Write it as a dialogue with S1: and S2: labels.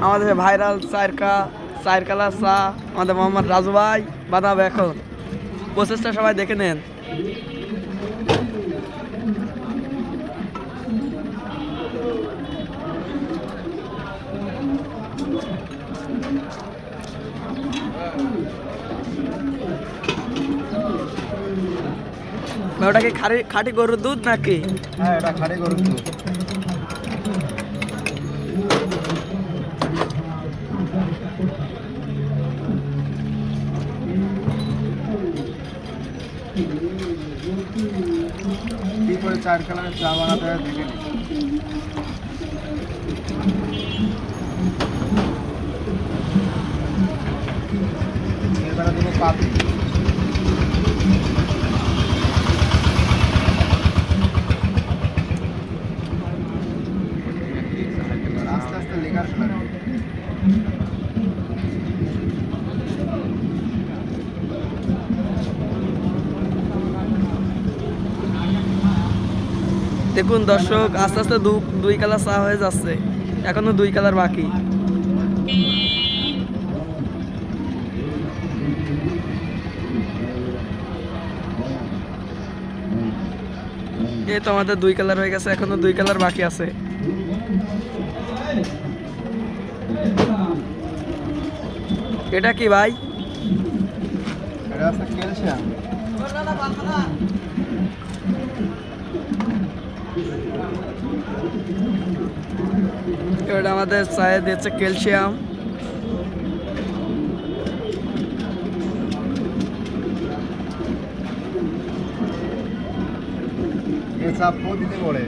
S1: আমাদের ভাইরাল চায়ের কালার চা আমাদের মোহাম্মদ রাজু ভাই বানাবে এখন। প্রসেসটা সবাই দেখে নেন। ওটা কি খাঁটি গরুর দুধ নাকি?
S2: হ্যাঁ, এটা খাঁটি গরুর দুধ। কি করে চার কালারের চা বানাতে হয় দেখে নিন। এবারে দেবো পাতি। আস্তে আস্তে লেখা শোনা।
S1: দেখুন দর্শক, আস্তে আস্তে দুই কালার চা হয়ে যাচ্ছে, এখনো 2 কালার বাকি। এই তো আমাদের 2 কালার হয়ে গেছে, এখনো 2 কালার বাকি আছে। এটা কি ভাই?
S2: এটা আছে ক্যালসিয়াম।
S1: এটা আমাদের চায়ে দিচ্ছে ক্যালসিয়াম।
S2: এ চা প্রতিদিন করে